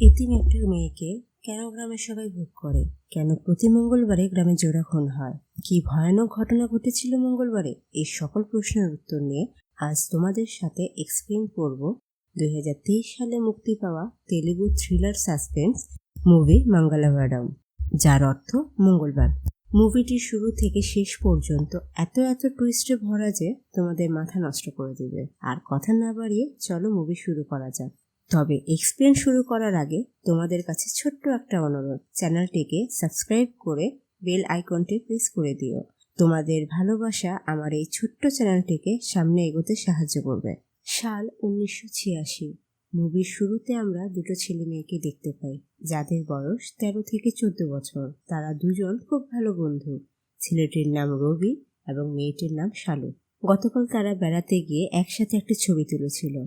এতিম একটা মেয়েকে কেন গ্রামের সবাই ভোগ করে? কেন প্রতি মঙ্গলবারে গ্রামে জোড়া খুন হয়? কি ভয়ানক ঘটনা ঘটেছিল মঙ্গলবারে? এই সকল প্রশ্নের উত্তর নিয়ে আজ তোমাদের সাথে এক্সপ্লেন করব 2023 সালে মুক্তি পাওয়া তেলুগু থ্রিলার সাসপেন্স মুভি মঙ্গলবারম, যার অর্থ মঙ্গলবার। মুভিটির শুরু থেকে শেষ পর্যন্ত এত টুইস্টে ভরা যে তোমাদের মাথা নষ্ট করে দেবে। আর কথা না বাড়িয়ে চলো মুভি শুরু করা যাক। তবে এক্সপ্লেন শুরু করার আগে তোমাদের কাছে ছোট্ট একটা অনুরোধ, চ্যানেলটিকে সাবস্ক্রাইব করে বেল আইকনটি প্রেস করে দিও। তোমাদের ভালোবাসা আমার এই ছোট্ট চ্যানেলটিকে সামনে এগোতে সাহায্য করবে। সাল 1986। মুভির শুরুতে আমরা দুটো ছেলে মেয়েকে দেখতে পাই, যাদের বয়স 13 থেকে 14 বছর। তারা দুজন খুব ভালো বন্ধু। ছেলেটির নাম রবি এবং মেয়েটির নাম শালু। গতকাল তারা বেড়াতে গিয়ে একসাথে একটা ছবি তুলেছিল।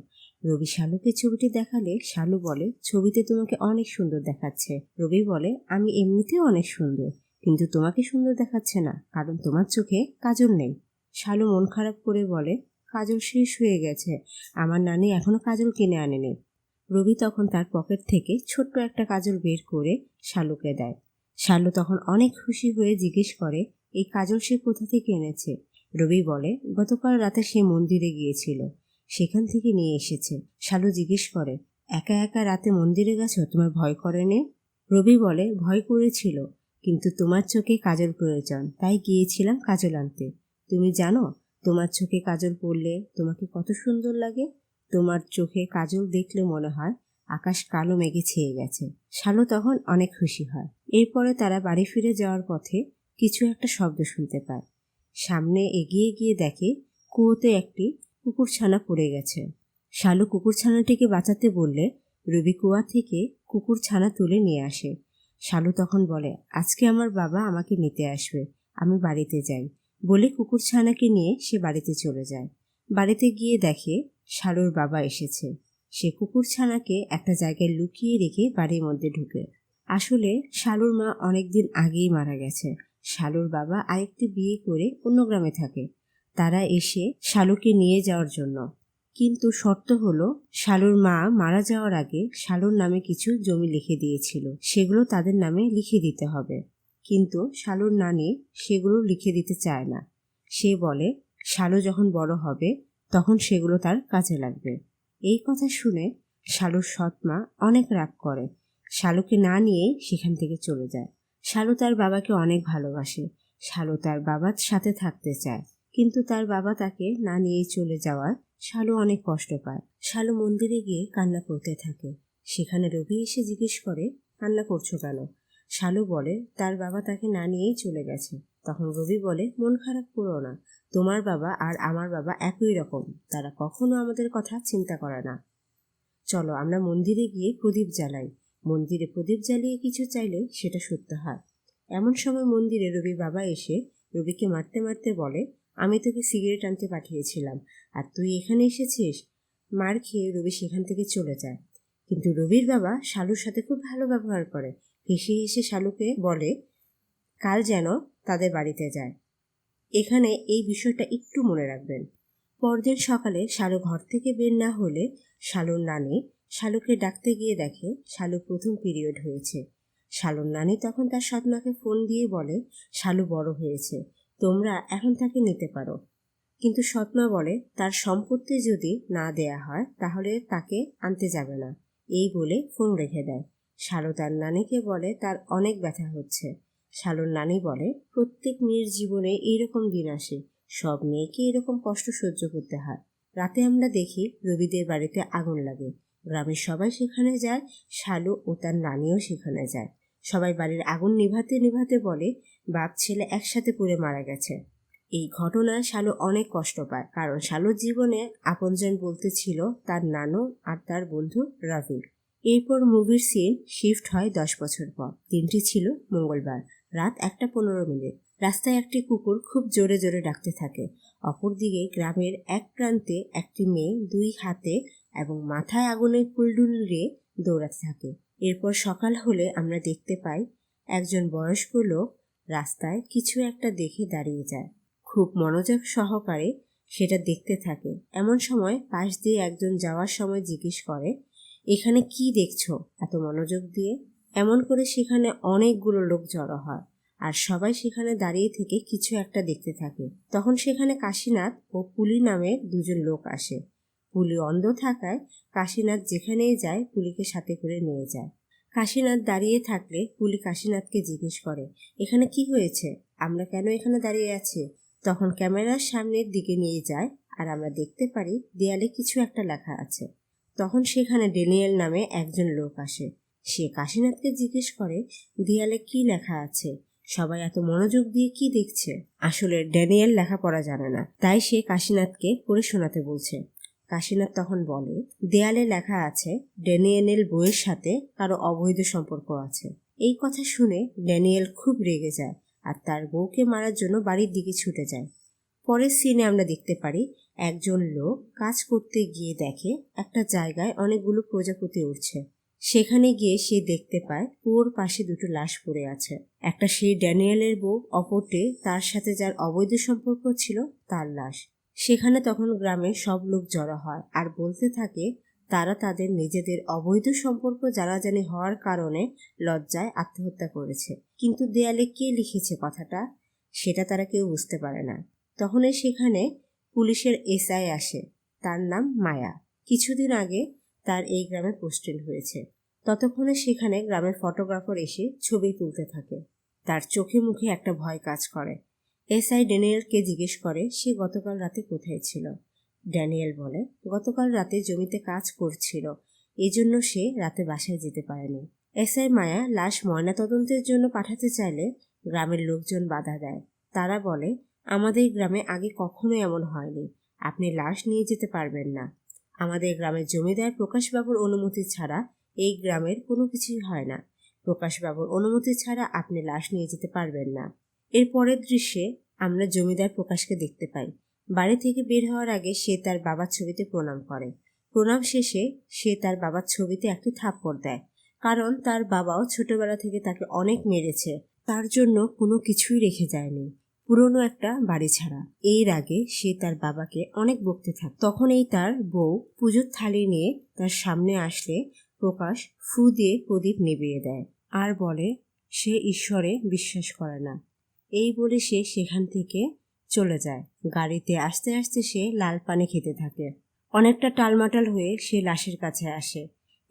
রবি শালুকে ছবিটি দেখালে শালু বলে, ছবিতে তোমাকে অনেক সুন্দর দেখাচ্ছে। রবি বলে, আমি এমনিতেও অনেক সুন্দর, কিন্তু তোমাকে সুন্দর দেখাচ্ছে না, কারণ তোমার চোখে কাজল নেই। শালু মন খারাপ করে বলে, কাজল শেষ হয়ে গেছে, আমার নানি এখনো কাজল কিনে আনেনি। রবি তখন তার পকেট থেকে ছোট্ট একটা কাজল বের করে শালুকে দেয়। শালু তখন অনেক খুশি হয়ে জিজ্ঞেস করে, এই কাজল সে কোথা থেকে এনেছে? রবি বলে, গতকাল রাতে সে মন্দিরে গিয়েছিল, সেখান থেকে নিয়ে এসেছে। শালু জিজ্ঞেস করে, একা একা রাতে মন্দিরে গেছো, তোমার ভয় করেনি? রবি বলে, ভয় করেছিল, কিন্তু তোমার চোখে কাজল প্রয়োজন, তাই গিয়েছিলাম কাজল আনতে। তুমি জানো তোমার চোখে কাজল পরলে তোমাকে কত সুন্দর লাগে? তোমার চোখে কাজল দেখলে মনে হয় আকাশ কালো মেঘে ছেয়ে গেছে। শালু তখন অনেক খুশি হয়। এরপরে তারা বাড়ি ফিরে যাওয়ার পথে কিছু একটা শব্দ শুনতে পায়। সামনে এগিয়ে গিয়ে দেখে কুয়োতে একটি কুকুরছানা পড়ে গেছে। শালু কুকুরছানাটিকে বাঁচাতে বললে রবি কুয়া থেকে কুকুরছানা তুলে নিয়ে আসে। শালু তখন বলে, আজকে আমার বাবা আমাকে নিতে আসবে, আমি বাড়িতে যাই বলে কুকুরছানাকে নিয়ে সে বাড়িতে চলে যায়। বাড়িতে গিয়ে দেখে শালুর বাবা এসেছে। সে কুকুরছানাকে একটা জায়গায় লুকিয়ে রেখে বাড়ির মধ্যে ঢুকে। আসলে শালুর মা অনেকদিন আগেই মারা গেছে। শালুর বাবা আরেকটি বিয়ে করে অন্য গ্রামে থাকে। তারা এসে শালুকে নিয়ে যাওয়ার জন্য, কিন্তু শর্ত হলো শালুর মা মারা যাওয়ার আগে শালুর নামে কিছু জমি লিখে দিয়েছিল, সেগুলো তাদের নামে লিখে দিতে হবে। কিন্তু শালুর নানি সেগুলো লিখে দিতে চায় না। সে বলে, শালু যখন বড় হবে তখন সেগুলো তার কাজে লাগবে। এই কথা শুনে শালুর সৎ মা অনেক রাগ করে, শালুকে না নিয়েই সেখান থেকে চলে যায়। শালু তার বাবাকে অনেক ভালোবাসে। শালু তার বাবার সাথে থাকতে চায়, কিন্তু তার বাবা তাকে না নিয়েই চলে যাওয়ায় শালু অনেক কষ্ট পায়। শালু মন্দিরে গিয়ে কান্না করতে থাকে। সেখানে রবি এসে জিজ্ঞেস করে, কান্না করছো কেন? শালু বলে, তার বাবা তাকে না নিয়েই চলে গেছে। তখন রবি বলে, মন খারাপ করো না, তোমার বাবা আর আমার বাবা একই রকম, তারা কখনো আমাদের কথা চিন্তা করে না। চলো আমরা মন্দিরে গিয়ে প্রদীপ জ্বালাই। মন্দিরে প্রদীপ জ্বালিয়ে কিছু চাইলে সেটা সত্য হয়। এমন সময় মন্দিরে রবি বাবা এসে রবিকে মারতে মারতে বলে, আমি তোকে সিগারেট আনতে পাঠিয়েছিলাম আর তুই এখানে এসেছিস। মার খেয়ে রবি সেখান থেকে চলে যায়। কিন্তু রবির বাবা শালুর সাথে খুব ভালো ব্যবহার করে। হেসে হেসে শালুকে বলে, কাল যেন তাদের বাড়িতে যায়। এখানে এই বিষয়টা একটু মনে রাখবেন। পরদিন সকালে শালু ঘর থেকে বের না হলে শালুর নানি শালুকে ডাকতে গিয়ে দেখে শালু প্রথম পিরিয়ড হয়েছে। শালুর নানি তখন তার সৎমাকে ফোন দিয়ে বলে, শালু বড় হয়েছে, তোমরা এখন তাকে নিতে পারো। কিন্তু সৎমা বলে, তার সম্পত্তি যদি না দেয়া হয় তাহলে তাকে আনতে যাবে না। এই বলে ফোন রেখে দেয়। শালু তার নানিকে বলে তার অনেক ব্যথা হচ্ছে। শালুর নানি বলে, প্রত্যেক মেয়ের জীবনে এইরকম দিন আসে, সব মেয়েকে এরকম কষ্ট সহ্য করতে হয়। রাতে আমরা দেখি রবিদের বাড়িতে আগুন লাগে। গ্রামের সবাই সেখানে যায়, শালু ও তার নানিও সেখানে যায়। সবাই বাড়ির আগুন নিভাতে নিভাতে বলে, বাপ ছেলে একসাথে পুড়ে মারা গেছে। এই ঘটনায় শালু অনেক কষ্ট পায়, কারণ শালুর জীবনে আপনজন বলতে ছিল তার নানু আর তার বন্ধু রাভি। এরপর মুভির সিন শিফট হয় 10 বছর পর। দিনটি ছিল মঙ্গলবার, রাত 1:15। রাস্তায় একটি কুকুর খুব জোরে জোরে ডাকতে থাকে। অপরদিকে গ্রামের এক প্রান্তে একটি মেয়ে 2 হাতে এবং মাথায় আগুনের ফুলডুল নিয়ে দৌড়াতে থাকে। এরপর সকাল হলে আমরা দেখতে পাই একজন বয়স্ক লোক রাস্তায় কিছু একটা দেখে দাঁড়িয়ে যায়। খুব মনোযোগ সহকারে সেটা দেখতে থাকে। এমন সময় পাশ দিয়ে একজন যাওয়ার সময় জিজ্ঞেস করে, এখানে কি দেখছো এত মনোযোগ দিয়ে? এমন করে সেখানে অনেকগুলো লোক জড়ো হয়, আর সবাই সেখানে দাঁড়িয়ে থেকে কিছু একটা দেখতে থাকে। তখন সেখানে কাশীনাথ ও পুলি নামে দুজন লোক আসে। পুলি অন্ধ থাকায় কাশীনাথ যেখানেই যায় পুলিকে সাথে করে নিয়ে যায়। কাশীনাথ দাঁড়িয়ে থাকলে পুলি কাশীনাথকে জিজ্ঞেস করে, এখানে কি হয়েছে, আমরা কেন এখানে দাঁড়িয়ে আছি? তখন ক্যামেরার সামনের দিকে নিয়ে যায়, আর আমরা দেখতে পারি দেয়ালে কিছু একটা লেখা আছে। তখন সেখানে ড্যানিয়েল নামে একজন লোক আসে। সে কাশীনাথকে জিজ্ঞেস করে, দেয়ালে কি লেখা আছে? সবাই এত মনোযোগ দিয়ে কি দেখছে? আসলে ড্যানিয়েল লেখাপড়া জানে না, তাই সে কাশীনাথকে পড়ে শোনাতে বলছে। কাশীনাথ তখন বলে, দেয়ালে লেখা আছে ড্যানিয়েলের বউয়ের সাথে কারো অবৈধ সম্পর্ক আছে। এই কথা শুনে ড্যানিয়েল খুব রেগে যায়, আর তার বউকে মারার জন্য বাড়ির দিকে ছুটে যায়। পরের সিনে আমরা দেখতে পারি একজন লোক কাজ করতে গিয়ে দেখে একটা জায়গায় অনেকগুলো প্রজাপতি উঠছে। সেখানে গিয়ে সে দেখতে পায় কুয়োর পাশে দুটো লাশ পড়ে আছে। একটা সেই ড্যানিয়েলের বউ, অপরটি তার সাথে যার অবৈধ সম্পর্ক ছিল তার লাশ। সেখানে তখন গ্রামের সব লোক জড়ো হয় আর বলতে থাকে তারা তাদের নিজেদের অবৈধ সম্পর্ক জানাজানি হওয়ার কারণে লজ্জায় আত্মহত্যা করেছে। কিন্তু দেয়ালে কে লিখেছে কথাটা সেটা তারা কেউ বুঝতে পারে না। তখনই সেখানে পুলিশের এসআই আসে। তার নাম মায়া। কিছুদিন আগে তার এই গ্রামে পোস্টিং হয়েছে। ততক্ষণে সেখানে গ্রামের ফটোগ্রাফার এসে ছবি তুলতে থাকে। তার চোখে মুখে একটা ভয় কাজ করে। এসআই ড্যানিয়েলকে জিজ্ঞেস করে সে গতকাল রাতে কোথায় ছিল। ড্যানিয়েল বলে গতকাল রাতে জমিতে কাজ করছিল, এজন্য সে রাতে বাসায় যেতে পারেনি। এসআই মায়া লাশ ময়নাতদন্তের জন্য পাঠাতে চাইলে গ্রামের লোকজন বাধা দেয়। তারা বলে, আমাদের গ্রামে আগে কখনো এমন হয়নি, আপনি লাশ নিয়ে যেতে পারবেন না। আমাদের গ্রামের জমিদার প্রকাশবাবুর অনুমতি ছাড়া এই গ্রামের কোনো কিছুই হয় না। প্রকাশবাবুর অনুমতি ছাড়া আপনি লাশ নিয়ে যেতে পারবেন না। এর পরের দৃশ্যে আমরা জমিদার প্রকাশকে দেখতে পাই। বাড়ি থেকে বের হওয়ার আগে সে তার বাবার ছবিতে প্রণাম করে। প্রণাম শেষে সে তার বাবার ছবিতে একটি থাপ্পড় দেয়, কারণ তার বাবাও ছোটবেলা থেকে তাকে অনেক মেরেছে, তার জন্য কোনো কিছুই রেখে যায়নি, পুরনো একটা বাড়ি ছাড়া। এর আগে সে তার বাবাকে অনেক বকতে থাকে। তখন এই তার বউ পুজোর থালি নিয়ে তার সামনে আসলে প্রকাশ ফু দিয়ে প্রদীপ নিভিয়ে দেয় আর বলে সে ঈশ্বরে বিশ্বাস করে না। এই বলে সে সেখান থেকে চলে যায়। গাড়িতে আসতে আসতে সে লাল পানি খেতে থাকে। অনেকটা টালমাটাল হয়ে সে লাশের কাছে আসে।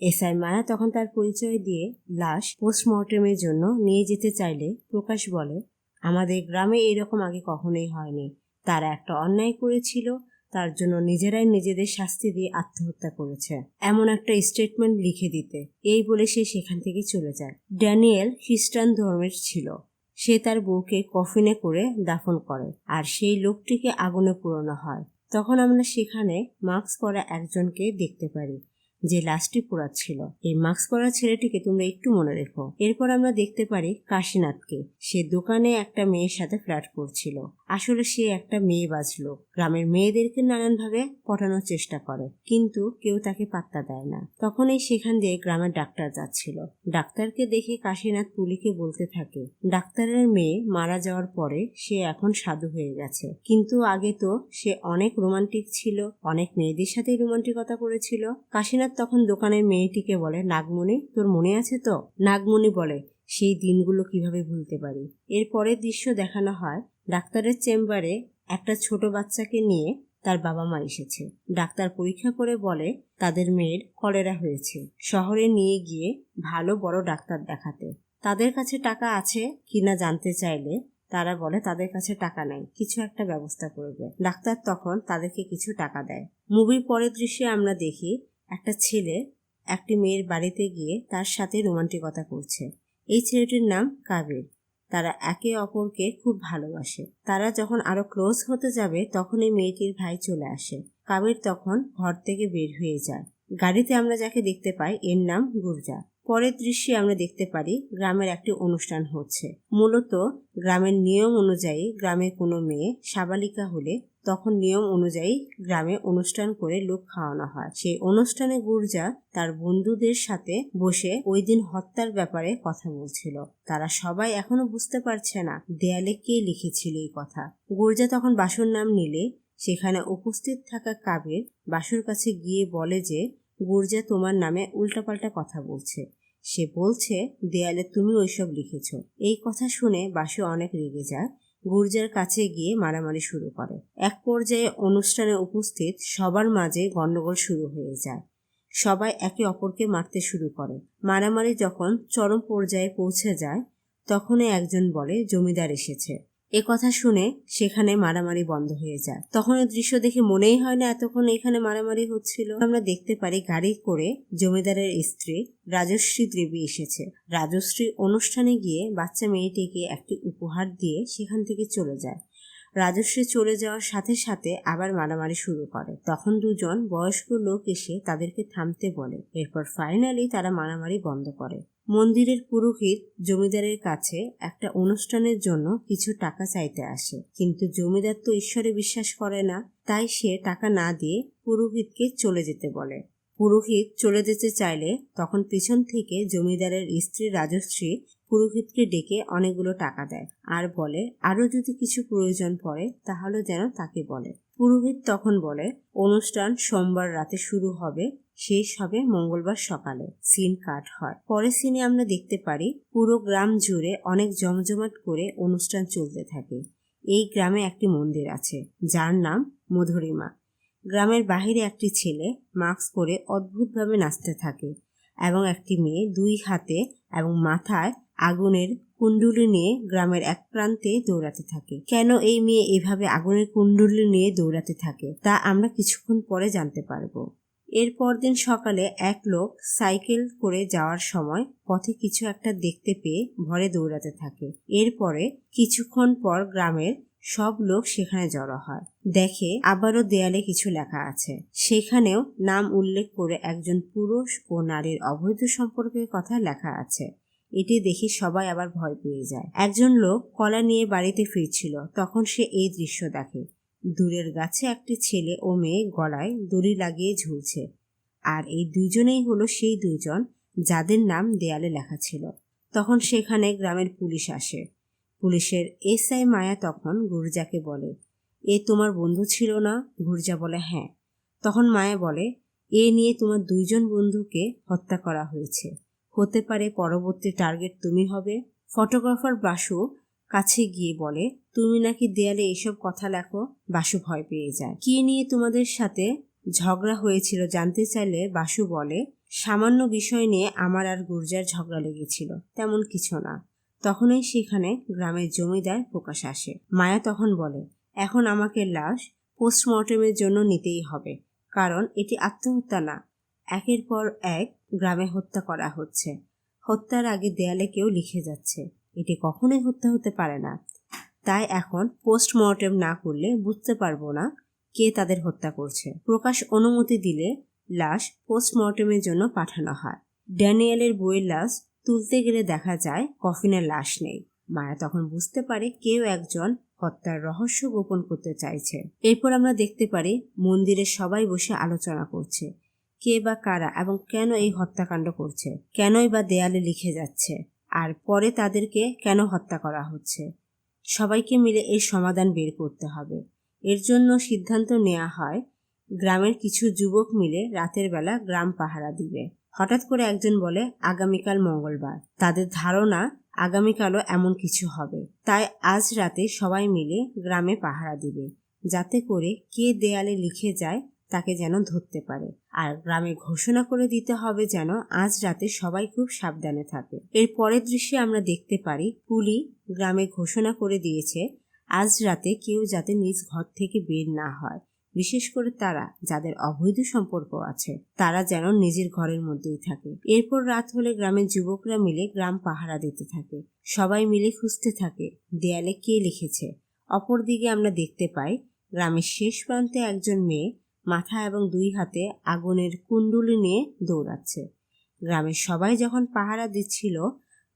এসআই মায়া তখন তার পরিচয় দিয়ে লাশ পোস্টমর্টেমের জন্য নিয়ে যেতে চাইলে প্রকাশ বলে, আমাদের গ্রামে এরকম আগে কখনোই হয়নি। তারা একটা অন্যায় করেছিল, তার জন্য নিজেরাই নিজেদের শাস্তি দিয়ে আত্মহত্যা করেছে, এমন একটা স্টেটমেন্ট লিখে দিতে। এই বলে সে সেখান থেকে চলে যায়। ড্যানিয়েল খ্রিস্টান ধর্মের ছিল। সে তার বউকে কফিনে করে দাফন করে, আর সেই লোকটিকে আগুনে পোড়ানো হয়। তখন আমরা সেখানে মাস্ক পরা একজনকে দেখতে পারি যে লাশটি পোড়াচ্ছিল। এই মাস্ক পরা ছেলেটিকে তোমরা একটু মনে রেখো। এরপর আমরা দেখতে পারি কাশীনাথকে। সে দোকানে একটা মেয়ের সাথে ফ্ল্যাট করছিল। আসলে সে একটা মেয়ে বাজলো। গ্রামের মেয়েদেরকে নানানভাবে পটানোর চেষ্টা করে, কিন্তু কেউ তাকে পাত্তা দেয় না। তখনই সেখান দিয়ে গ্রামের ডাক্তার যাচ্ছিল। ডাক্তারকে দেখে কাশীনাথ পুলিকে বলতে থাকে, ডাক্তারের মেয়ে মারা যাওয়ার পরে সে এখন সাধু হয়ে গেছে, কিন্তু আগে তো সে অনেক রোমান্টিক ছিল, অনেক মেয়েদের সাথে রোমান্টিকতা করেছিল। কাশীনাথ তখন দোকানের মেয়েটিকে বলে, নাগমণি তোর মনে আছে তো? নাগমণি বলে, সেই দিনগুলো কিভাবে ভুলতে পারি। এর পরের দৃশ্য দেখানো হয় ডাক্তারের চেম্বারে একটা ছোট বাচ্চাকে নিয়ে তার বাবা মা এসেছে। ডাক্তার পরীক্ষা করে বলে তাদের মেয়ের কলেরা হয়েছে, শহরে নিয়ে গিয়ে ভালো বড় ডাক্তার দেখাতে। তাদের কাছে টাকা আছে কিনা জানতে চাইলে তারা বলে তাদের কাছে টাকা নাই, কিছু একটা ব্যবস্থা করবে। ডাক্তার তখন তাদেরকে কিছু টাকা দেয়। মুভির পরের দৃশ্যে আমরা দেখি একটা ছেলে একটি মেয়ের বাড়িতে গিয়ে তার সাথে রোমান্টিকতা করছে। এই ছেলেটির নাম কাবির। তারা একে অপরকে খুব ভালোবাসে। তারা যখন আরো ক্লোজ হতে যাবে তখন এই মেয়েটির ভাই চলে আসে। কাবির তখন ঘর থেকে বের হয়ে যায়। গাড়িতে আমরা যাকে দেখতে পাই এর নাম গুরজা। পরের দৃশ্যে আমরা দেখতে পারি গ্রামের একটি অনুষ্ঠান হচ্ছে। মূলত গ্রামের নিয়ম অনুযায়ী গ্রামে কোনো মেয়ে সাবালিকা হলে তখন নিয়ম অনুযায়ী গ্রামে অনুষ্ঠান করে লোক খাওয়ানো হয়। সেই অনুষ্ঠানে গুরজা তার বন্ধুদের সাথে বসে ওই দিন হত্যার ব্যাপারে কথা বলছিল। তারা সবাই এখনো বুঝতে পারছে না দেয়ালে কে লিখেছিল এই কথা। গুরজা তখন বাসুর নাম নিলে সেখানে উপস্থিত থাকা কাবির বাসুর কাছে গিয়ে বলে যে গুর্জা তোমার নামে উল্টাপাল্টা কথা বলছে। সে বলছে দেয়ালে তুমি ওইসব লিখেছ। এই কথা শুনে বাসু অনেক রেগে যায়। গুর্জার কাছে গিয়ে মারামারি শুরু করে। এক পর্যায়ে অনুষ্ঠানে উপস্থিত সবার মাঝে গন্ডগোল শুরু হয়ে যায়। সবাই একে অপরকে মারতে শুরু করে। মারামারি যখন চরম পর্যায়ে পৌঁছে যায় তখনই একজন বলে জমিদার এসেছে। এ কথা শুনে সেখানে মারামারি বন্ধ হয়ে যায়। তখন এই দৃশ্য দেখে মনেই হয় না এতক্ষণ এখানে মারামারি হচ্ছিল। আমরা দেখতে পারি গাড়ি করে জমিদারের স্ত্রী রাজশ্রী দেবী এসেছে। রাজশ্রী অনুষ্ঠানে গিয়ে বাচ্চা মেয়েটিকে একটি উপহার দিয়ে সেখান থেকে চলে যায়। রাজশ্রী চলে যাওয়ার সাথে সাথে আবার মারামারি শুরু করে। তখন দুজন বয়স্ক লোক এসে তাদেরকে থামতে বলে। এরপর ফাইনালি তারা মারামারি বন্ধ করে। মন্দিরের পুরোহিত জমিদারের কাছে একটা অনুষ্ঠানের জন্য কিছু টাকা চাইতে আসে, কিন্তু জমিদার তো ঈশ্বরে বিশ্বাস করে না, তাই সে টাকা না দিয়ে পুরোহিতকে চলে যেতে বলে। পুরোহিত চলে যেতে চাইলে তখন পিছন থেকে জমিদারের স্ত্রী রাজশ্রী পুরোহিতকে ডেকে অনেকগুলো টাকা দেয় আর বলে আরো যদি কিছু প্রয়োজন পড়ে তাহলে যেন তাকে বলে। পুরোহিত তখন বলে অনুষ্ঠান সোমবার রাতে শুরু হবে, শেষ হবে মঙ্গলবার সকালে। সিন কাট হয়। পরে সিনে আমরা দেখতে পারি পুরো গ্রাম জুড়ে অনেক জমজমাট করে অনুষ্ঠান চলতে থাকে। এই গ্রামে একটি মন্দির আছে যার নাম মধুরিমা। গ্রামের বাহিরে একটি ছেলে মাস্ক পরে অদ্ভুতভাবে নাচতে থাকে এবং একটি মেয়ে দুই হাতে এবং মাথায় আগুনের কুণ্ডুলি নিয়ে গ্রামের এক প্রান্তে দৌড়াতে থাকে। কেন এই মেয়ে এভাবে আগুনের কুণ্ডুলি নিয়ে দৌড়াতে থাকে তা আমরা কিছুক্ষণ পরে জানতে পারবো। এর পরদিন সকালে এক লোক সাইকেল করে যাওয়ার সময় পথে কিছু একটা দেখতে পেয়ে ভরে দৌড়াতে থাকে। এরপরে কিছুক্ষণ পর গ্রামের সব লোক সেখানে জড়ো হয়। দেখে আবারও দেয়ালে কিছু লেখা আছে। সেখানেও নাম উল্লেখ করে একজন পুরুষ ও নারীর অবৈধ সম্পর্কের কথা লেখা আছে। এটি দেখে সবাই আবার ভয় পেয়ে যায়। একজন লোক কলা নিয়ে বাড়িতে ফিরছিল, তখন সে এই দৃশ্য দেখে। দূরের গাছে একটি ছেলে ও মেয়ে গলায় দড়ি লাগিয়ে ঝুলছে, আর এই দুজনেই হলো সেই দুজন যাদের নাম দেয়ালে লেখা ছিল। তখন সেখানে গ্রামের পুলিশ আসে। পুলিশের এসআই মায়া তখন গুর্জাকে বলে, এ তোমার বন্ধু ছিল না? গুর্জা বলে হ্যাঁ। তখন মায়া বলে, এ নিয়ে তোমার দুইজন বন্ধুকে হত্যা করা হয়েছে, হতে পারে পরবর্তী টার্গেট তুমি হবে। ফটোগ্রাফার বাসু কাছে গিয়ে বলে, তুমি নাকি দেয়ালে এসব কথা লেখো। বাসু ভয় পেয়ে যায়। কি নিয়ে তোমাদের সাথে ঝগড়া হয়েছিল জানতে চাইলে বাসু বলে, সামান্য বিষয় নিয়ে আমার আর গুর্জার ঝগড়া লেগেছিল, তেমন কিছু না। তখনই সেখানে গ্রামের জমিদার প্রকাশ আসে। মায়া তখন বলে, এখন আমাকে লাশ পোস্টমর্টেমের জন্য নিতেই হবে, কারণ এটি আত্মহত্যা না। একের পর এক গ্রামে হত্যা করা হচ্ছে। হত্যার আগে দেয়ালে কেউ লিখে যাচ্ছে, এটি কখনোই হত্যা হতে পারে না। তাই এখন পোস্টমর্টেম না করলে বুঝতে পারবো না কে তাদের হত্যা করছে। প্রকাশ অনুমতি দিলে লাশ পোস্টমর্টেমের জন্য পাঠানো হয়। ড্যানিয়েলের বইয়ের লাশ তুলতে গেলে দেখা যায় কফিনের লাশ নেই। মায়া তখন বুঝতে পারে কেউ একজন হত্যার রহস্য গোপন করতে চাইছে। এরপর আমরা দেখতে পারি মন্দিরে সবাই বসে আলোচনা করছে, কে বা কারা এবং কেন এই হত্যাকাণ্ড করছে, কেনই বা দেয়ালে লিখে যাচ্ছে, আর পরে তাদেরকে কেন হত্যা করা হচ্ছে। সবাইকে মিলে এর সমাধান বের করতে হবে। এর জন্য সিদ্ধান্ত নেওয়া হয় গ্রামের কিছু যুবক মিলে রাতের বেলা গ্রাম পাহারা দিবে। হঠাৎ করে একজন বলে আগামীকাল মঙ্গলবার। তাদের ধারণা আগামীকালও এমন কিছু হবে, তাই আজ রাতে সবাই মিলে গ্রামে পাহারা দিবে, যাতে করে কে দেয়ালে লিখে যায় তাকে যেন ধরতে পারে। আর গ্রামে ঘোষণা করে দিতে হবে যেন আজ রাতে সবাই খুব সাবধানে থাকে। এর পরের দৃশ্যে আমরা দেখতে পারি পুলি গ্রামে ঘোষণা করে দিয়েছে আজ রাতে কেউ যাতে নিজ ঘর থেকে বের না হয়, বিশেষ করে তারা যাদের অবৈধ সম্পর্ক আছে তারা যেন নিজের ঘরের মধ্যেই থাকে। এরপর রাত হলে গ্রামের যুবকরা মিলে গ্রাম পাহারা দিতে থাকে। সবাই মিলে খুঁজতে থাকে দেয়ালে কে লিখেছে। অপরদিকে আমরা দেখতে পাই গ্রামের শেষ প্রান্তে একজন মেয়ে মাথা এবং দুই হাতে আগুনের কুণ্ডুলি নিয়ে দৌড়াচ্ছে। গ্রামের সবাই যখন পাহারা দিচ্ছিল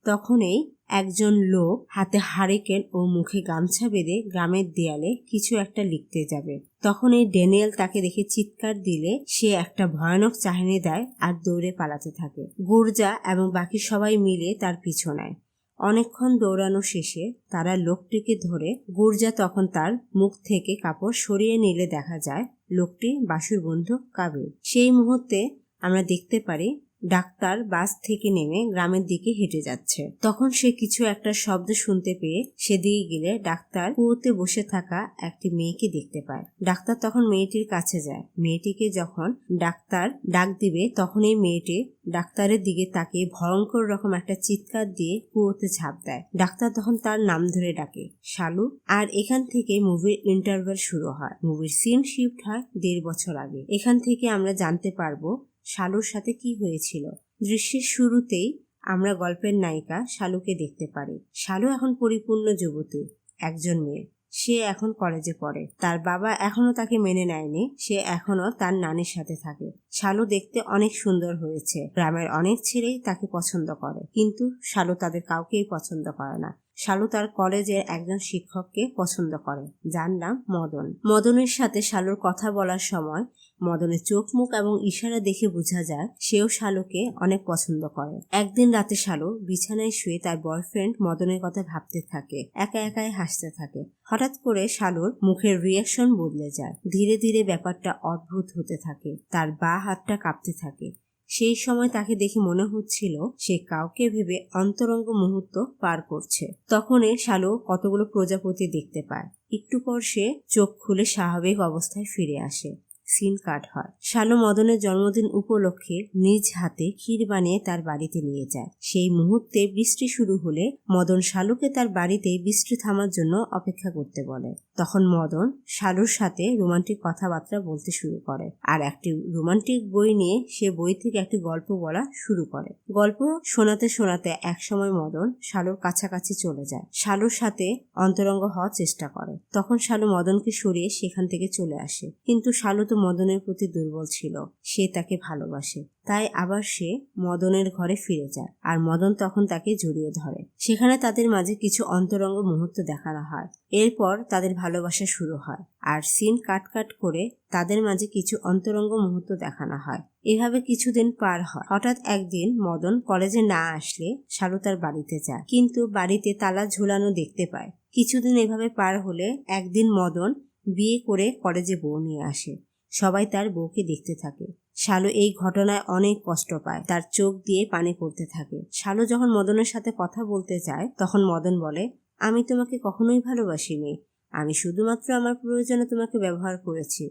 তখনই একজন লোক হাতে হারিকেন ও মুখে গামছা বেঁধে গ্রামের দেয়ালে কিছু একটা লিখতে যাবে। তখন এই ড্যানিয়েল তাকে দেখে চিৎকার দিলে সে একটা ভয়ানক চাহনি দেয় আর দৌড়ে পালাতে থাকে। গুর্জা এবং বাকি সবাই মিলে তার পিছু নেয়। অনেকক্ষণ দৌড়ানো শেষে তারা লোকটিকে ধরে। গুর্জা তখন তার মুখ থেকে কাপড় সরিয়ে নিলে দেখা যায় লোকটি বাসুর বন্ধু কাবির। সেই মুহূর্তে আমরা দেখতে পারি ডাক্তার বাস থেকে নেমে গ্রামের দিকে হেঁটে যাচ্ছে। তখন সে কিছু একটা শব্দ শুনতে পেয়ে সেদিকে গেলে ডাক্তার কুয়োতে বসে থাকা একটি মেয়েকে দেখতে পায়। ডাক্তার তখন মেয়েটির কাছে যায়। মেয়েটিকে যখন ডাক্তার ডাক দিবে তখন এই মেয়েটি ডাক্তারের দিকে তাকিয়ে ভয়ঙ্কর রকম একটা চিৎকার দিয়ে কুয়োতে ঝাঁপ দেয়। ডাক্তার তখন তার নাম ধরে ডাকে, শালু। আর এখান থেকে মুভির ইন্টারভেল শুরু হয়। মুভির সিন শিফট হয় 1.5 বছর আগে। এখান থেকে আমরা জানতে পারবো শালুর সাথে কি হয়েছিল। দৃশ্যের শুরুতেই আমরা গল্পের নায়িকা শালুকে দেখতে পারি। শালু এখন পরিপূর্ণ যুবতী, একজন মেয়ে। সে এখন কলেজে পড়ে। তার বাবা এখনো তাকে মেনে নেয়নি। সে এখনো তার নানির সাথে থাকে। শালু দেখতে অনেক সুন্দর হয়েছে। গ্রামের অনেক ছেলেই তাকে পছন্দ করে, কিন্তু শালু তাদের কাউকেই পছন্দ করে না। শালু তার কলেজের একজন শিক্ষককে পছন্দ করে, যার নাম মদন। মদনের সাথে শালুর কথা বলার সময় মদনের চোখ মুখ এবং ইশারা দেখে বোঝা যায় সেও শালুকে অনেক পছন্দ করে। একদিন রাতে শালু বিছানায় শুয়ে তার বয়ফ্রেন্ড মদনের কথা ভাবতে থাকে, একা একাই হাসতে থাকে। হঠাৎ করে শালুর মুখের রিয়াকশন বদলে যায়। ধীরে ধীরে ব্যাপারটা অদ্ভুত হতে থাকে। তার বাঁ হাতটা কাঁপতে থাকে। সেই সময় তাকে দেখে মনে হচ্ছিল সে কাউকে ভেবে অন্তরঙ্গ মুহূর্ত পার করছে। তখনই শালু কতগুলো প্রজাপতি দেখতে পায়। একটু পর সে চোখ খুলে স্বাভাবিক অবস্থায় ফিরে আসে। সিন কাট হয়। শালু মদনের জন্মদিন উপলক্ষে নিজ হাতে ক্ষীর বানিয়ে তার বাড়িতে নিয়ে যায়। সেই মুহূর্তে বৃষ্টি শুরু হলে মদন শালুকে তার বাড়িতে বৃষ্টি থামার জন্য অপেক্ষা করতে বলে। তখন মদন শালুর সাথে রোমান্টিক কথাবার্তা বলতে শুরু করে। আর একটি রোমান্টিক বই নিয়ে সে বই থেকে একটি গল্প বলা শুরু করে। গল্প শোনাতে শোনাতে একসময় মদন শালুর কাছাকাছি চলে যায়। শালুর সাথে অন্তরঙ্গ হওয়ার চেষ্টা করে। তখন শালু মদনকে সরিয়ে সেখান থেকে চলে আসে। কিন্তু শালু তো মদনের প্রতি দুর্বল ছিল। সে তাকে ভালোবাসে। তাই আবার সে মদনের ঘরে ফিরে যায়। আর মদন তখন তাকে জড়িয়ে ধরে। সেখানে তাদের মাঝে কিছু অন্তরঙ্গ মুহূর্ত দেখানো হয়। এরপর তাদের ভালোবাসা শুরু হয়। আর সিন কাট কাট করে তাদের মাঝে কিছু অন্তরঙ্গ মুহূর্ত দেখানো হয়। এভাবে কিছুদিন পার হয়। হঠাৎ একদিন মদন কলেজে না আসলে শালু তার বাড়িতে যায়, কিন্তু বাড়িতে তালা ঝুলানো দেখতে পায়। কিছুদিন এভাবে পার হলে একদিন মদন বিয়ে করে কলেজে বউ নিয়ে আসে। সবাই তার বউকে দেখতে থাকে। শালু এই ঘটনায় অনেক কষ্ট পায়। তার চোখ দিয়ে পানি পড়তে থাকে। শালু যখন মদনের সাথে কথা বলতে যায় তখন মদন বলে, আমি তোমাকে কখনোই ভালোবাসিনি। আমি শুধুমাত্র আমার প্রয়োজনে তোমাকে ব্যবহার করেছি।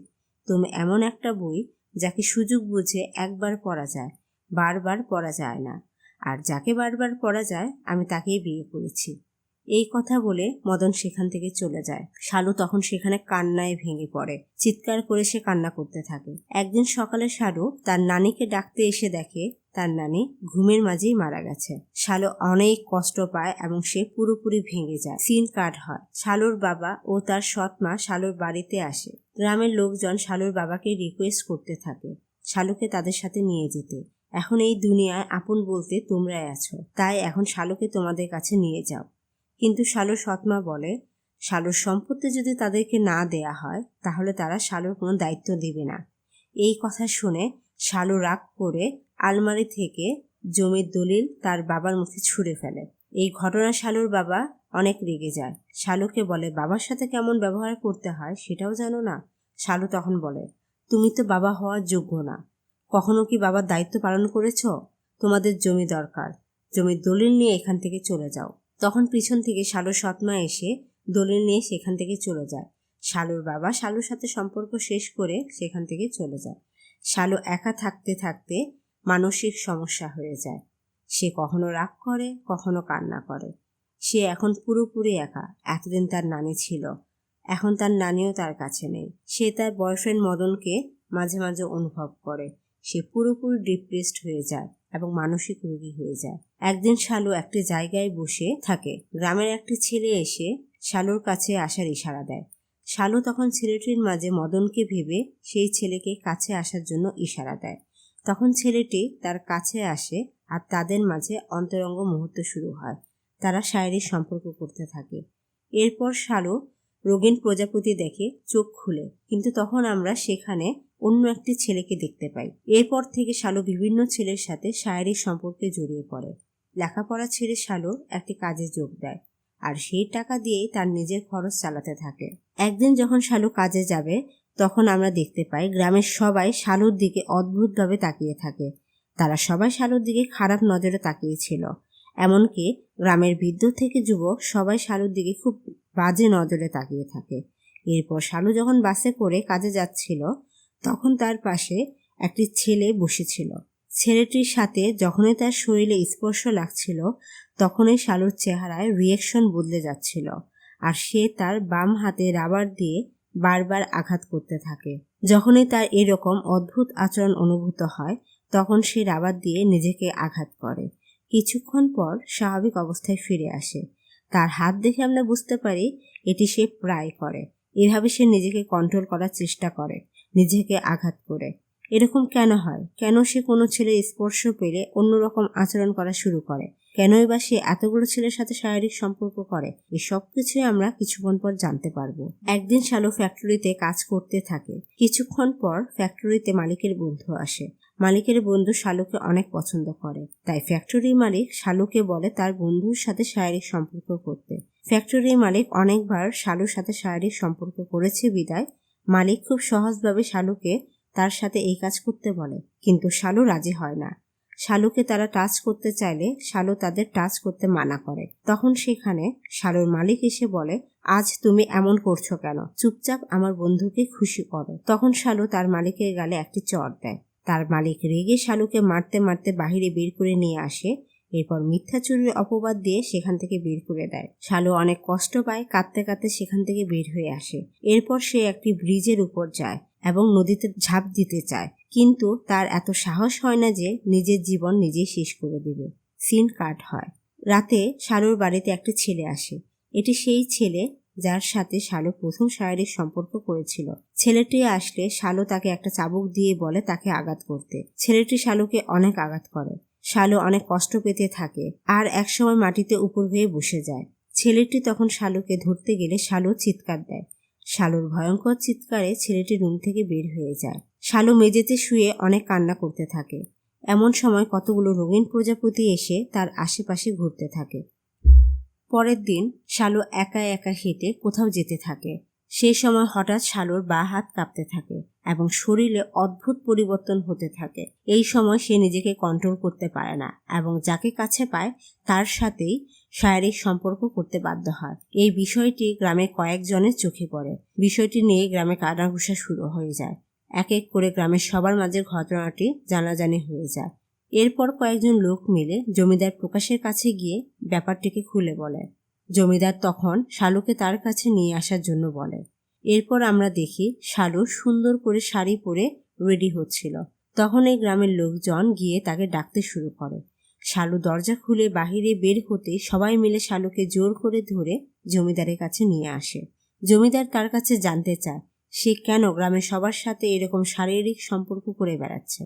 তুমি এমন একটা বই যাকে সুযোগ বুঝে একবার পড়া যায়, বারবার পড়া যায় না। আর যাকে বারবার পড়া যায় আমি তাকেই বিয়ে করেছি। এই কথা বলে মদন সেখান থেকে চলে যায়। শালু তখন সেখানে কান্নায় ভেঙে পড়ে। চিৎকার করে সে কান্না করতে থাকে। একদিন সকালে শালু তার নানিকে ডাকতে এসে দেখে তার নানি ঘুমের মাঝেই মারা গেছে। শালু অনেক কষ্ট পায় এবং সে পুরোপুরি ভেঙে যায়। সিন কাট হয়। শালুর বাবা ও তার সৎ মা শালুর বাড়িতে আসে। গ্রামের লোকজন শালুর বাবাকে রিকোয়েস্ট করতে থাকে শালুকে তাদের সাথে নিয়ে যেতে। এখন এই দুনিয়ায় আপন বলতে তোমরাই আছো, তাই এখন শালুকে তোমাদের কাছে নিয়ে যাও। কিন্তু শালুর সৎমা বলে, শালুর সম্পত্তি যদি তাদেরকে না দেয়া হয় তাহলে তারা শালুর কোনো দায়িত্ব দেবে না। এই কথা শুনে শালু রাগ করে আলমারি থেকে জমির দলিল তার বাবার মুখে ছুঁড়ে ফেলে। এই ঘটনা শালুর বাবা অনেক রেগে যায়। শালুকে বলে, বাবার সাথে কেমন ব্যবহার করতে হয় সেটাও জানো না? শালু তখন বলে, তুমি তো বাবা হওয়ার যোগ্য না। কখনো কি বাবার দায়িত্ব পালন করেছ? তোমাদের জমি দরকার, জমির দলিল নিয়ে এখান থেকে চলে যাও। তখন পিছন থেকে শালুর সৎমা এসে দলিল নিয়ে সেখান থেকে চলে যায়। শালুর বাবা শালুর সাথে সম্পর্ক শেষ করে সেখান থেকে চলে যায়। শালু একা থাকতে থাকতে মানসিক সমস্যা হয়ে যায়। সে কখনো রাগ করে, কখনো কান্না করে। সে এখন পুরোপুরি একা। এতদিন তার নানি ছিল, এখন তার নানিও তার কাছে নেই। সে তার বয়ফ্রেন্ড মদনকে মাঝে মাঝে অনুভব করে। সে পুরোপুরি ডিপ্রেসড হয়ে যায় এবং মানসিক রোগী হয়ে যায়। একদিন শালু একটি জায়গায় বসে থাকে। গ্রামের একটি ছেলে এসে শালুর কাছে আসার ইশারা দেয়। শালু তখন ছেলেটির মাঝে মদনকে ভেবে সেই ছেলেকে কাছে আসার জন্য ইশারা দেয়। তখন ছেলেটি তার কাছে আসে আর তাদের মাঝে অন্তরঙ্গ মুহূর্ত শুরু হয়। তারা শারীরিক সম্পর্ক করতে থাকে। এরপর শালু রঙিন প্রজাপতি দেখে চোখ খুলে, কিন্তু তখন আমরা সেখানে অন্য একটি ছেলেকে দেখতে পাই। এরপর থেকে শালু বিভিন্ন ছেলের সাথে শারীরিক সম্পর্কে জড়িয়ে পড়ে। লেখাপড়া ছেড়ে শালু একটি কাজে যোগ দেয় আর সেই টাকা দিয়েই তার নিজের খরচ চালাতে থাকে। একদিন যখন শালু কাজে যাবে তখন আমরা দেখতে পাই গ্রামের সবাই শালুর দিকে অদ্ভুতভাবে তাকিয়ে থাকে। তারা সবাই শালুর দিকে খারাপ নজরে তাকিয়েছিল। এমনকি গ্রামের বৃদ্ধ থেকে যুবক সবাই শালুর দিকে খুব বাজে নজরে তাকিয়ে থাকে। এরপর শালু যখন বাসে করে কাজে যাচ্ছিল, তখন তার পাশে একটি ছেলে বসেছিল। ছেলেটির সাথে যখনই তার শরীরে স্পর্শ লাগছিল, তখনই শালুর চেহারায় রিয়েকশন বদলে যাচ্ছিল, আর সে তার বাম হাতে রাবার দিয়ে বারবার আঘাত করতে থাকে। যখনই তার এরকম অদ্ভুত আচরণ অনুভূত হয়, তখন সে রাবার দিয়ে নিজেকে আঘাত করে। কিছুক্ষণ পর স্বাভাবিক অবস্থায় ফিরে আসে। তার হাত দেখে আমরা বুঝতে পারি এটি সে প্রায় করে। এভাবে সে নিজেকে কন্ট্রোল করার চেষ্টা করে, নিজেকে আঘাত করে। এরকম কেন হয়? কেন সে কোনো ছেলের স্পর্শ পেলে অন্যরকম আচরণ করা শুরু করে? কেনই বা সে এতগুলো ছেলের সাথে শারীরিক সম্পর্ক করে? এই সব কিছুই আমরা কিছুক্ষণ পর জানতে পারবো। একদিন শালু ফ্যাক্টরিতে কাজ করতে থাকে। কিছুক্ষণ পর ফ্যাক্টরিতে মালিকের বন্ধু আসে। মালিকের বন্ধু শালুকে অনেক পছন্দ করে, তাই ফ্যাক্টরির মালিক শালুকে বলে তার বন্ধুর সাথে শারীরিক সম্পর্ক করতে। ফ্যাক্টরির মালিক অনেকবার শালুর সাথে শারীরিক সম্পর্ক করেছে বিদায় মালিক খুব সহজভাবে শালুকে তার সাথে এই কাজ করতে বলে, কিন্তু শালু রাজি হয় না। শালুকে তারা টাচ করতে চাইলে শালু তাদের টাচ করতে মানা করে। তখন সেখানে শালুর মালিক এসে বলে, আজ তুমি এমন করছো কেন? চুপচাপ আমার বন্ধুকে খুশি করো। তখন শালু তার মালিকের গালে একটি চড় দেয়। তার মালিক রেগে শালুকে মারতে মারতে বাহিরে বের করে নিয়ে আসে। এরপর মিথ্যা চুরির অপবাদ দিয়ে সেখান থেকে বের করে দেয়। শালু অনেক কষ্ট পায়, কাঁদতে কাঁদতে সেখান থেকে বের হয়ে আসে। এরপর সে একটি ব্রিজের উপর যায় এবং নদীতে ঝাঁপ দিতে চায়, কিন্তু তার এত সাহস হয় না যে নিজের জীবন নিজেই শেষ করে দেবে। সিন কাট হয়। রাতে শালুর বাড়িতে একটি ছেলে আসে। এটি সেই ছেলে যার সাথে শালু প্রথম শারীরিক সম্পর্ক করেছিল। ছেলেটি আসলে শালু তাকে একটা চাবুক দিয়ে বলে তাকে আঘাত করতে। ছেলেটি শালুকে অনেক আঘাত করে। শালু অনেক কষ্ট পেতে থাকে আর একসময় মাটিতে উপর হয়ে বসে যায়। ছেলেটি তখন শালুকে ধরতে গেলে শালু চিৎকার দেয়। শালুর ভয়ঙ্কর চিৎকারে ছেলেটি রুম থেকে বের হয়ে যায়। শালু মেঝেতে শুয়ে অনেক কান্না করতে থাকে। এমন সময় কতগুলো রঙিন প্রজাপতি এসে তার আশেপাশে ঘুরতে থাকে। পরের দিন শালু একা একা হেঁটে কোথাও যেতে থাকে। সেই সময় হঠাৎ শালুর বাঁ হাত কাঁপতে থাকে এবং শরীরে অদ্ভুত পরিবর্তন হতে থাকে। এই সময় সে নিজেকে কন্ট্রোল করতে পারে না এবং যাকে কাছে পায় তার সাথেই শারীরিক সম্পর্ক করতে বাধ্য হয়। এই বিষয়টি গ্রামে কয়েকজনের চোখে পড়ে। বিষয়টি নিয়ে গ্রামে কানাঘুষা শুরু হয়ে যায়। এক এক করে গ্রামের সবার মাঝে ঘটনাটি জানাজানি হয়ে যায়। এরপর কয়েকজন লোক মিলে জমিদার প্রকাশের কাছে গিয়ে ব্যাপারটিকে খুলে বলে। জমিদার তখন শালুকে তার কাছে নিয়ে আসার জন্য বলে। এরপর আমরা দেখি শালু সুন্দর করে শাড়ি পরে রেডি হচ্ছিল। তখন এই গ্রামের লোকজন গিয়ে তাকে ডাকতে শুরু করে। শালু দরজা খুলে বাহিরে বের হতে সবাই মিলে শালুকে জোর করে ধরে জমিদারের কাছে নিয়ে আসে। জমিদার তার কাছে জানতে চায় সে কেন গ্রামের সবার সাথে এরকম শারীরিক সম্পর্ক করে বেড়াচ্ছে,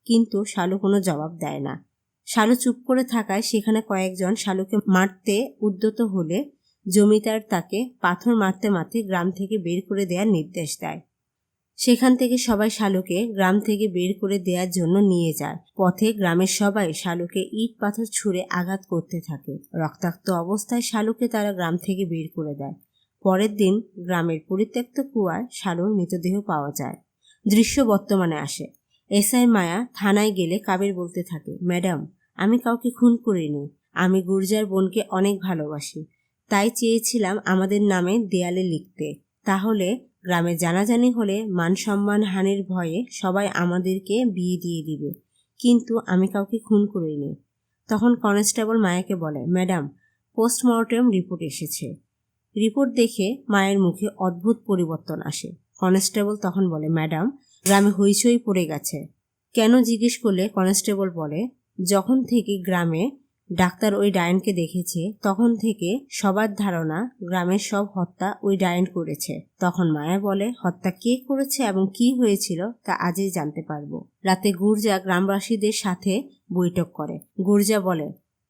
কিন্তু শালু কোনো জবাব দেয় না। শালু চুপ করে থাকায় সেখানে কয়েকজন শালুকে মারতে উদ্যত হলে জমিদার তাকে পাথর মারতে মারতে গ্রাম থেকে বের করে দেওয়ার নির্দেশ দেয়। সেখান থেকে সবাই শালুকে গ্রাম থেকে বের করে দেওয়ার জন্য নিয়ে যায়। পথে গ্রামের সবাই শালুকে ইট পাথর ছুঁড়ে আঘাত করতে থাকে। রক্তাক্ত অবস্থায় শালুকে তারা গ্রাম থেকে বের করে দেয়। পরের দিন গ্রামের পরিত্যক্ত কুয়ায় শালুর মৃতদেহ পাওয়া যায়। দৃশ্য বর্তমানে আসে। এসআই মায়া থানায় গেলে কাবির বলতে থাকে, ম্যাডাম, আমি কাউকে খুন করিনি। আমি গুর্জার বোনকে অনেক ভালোবাসি, তাই চেয়েছিলাম আমাদের নামে দেয়ালে লিখতে। তাহলে গ্রামে জানাজানি হলে মান সম্মান হানির ভয়ে সবাই আমাদেরকে বিয়ে দিয়ে দিবে, কিন্তু আমি কাউকে খুন করিনি। তখন কনস্টেবল মায়াকে বলে, ম্যাডাম, পোস্টমর্টেম রিপোর্ট এসেছে। রিপোর্ট দেখে মায়ের মুখে অদ্ভুত পরিবর্তন আসে। কনস্টেবল তখন বলে, ম্যাডাম, গ্রামে হইচই পড়ে গেছে। কেন জিজ্ঞেস করলে কনস্টেবল বলে, যখন থেকে গ্রামে ডাক্তার ওই ডাইনকে দেখেছে তখন থেকে সবার ধারণা গ্রামের সব হত্যা ওই ডাইন করেছে। তখন মায়া বলে, হত্যা কে করেছে এবং কি হয়েছিল তা আজই জানতে পারবো। রাতে গুর্জা গ্রামবাসীদের সাথে বৈঠক করে। গুর্জা বলে,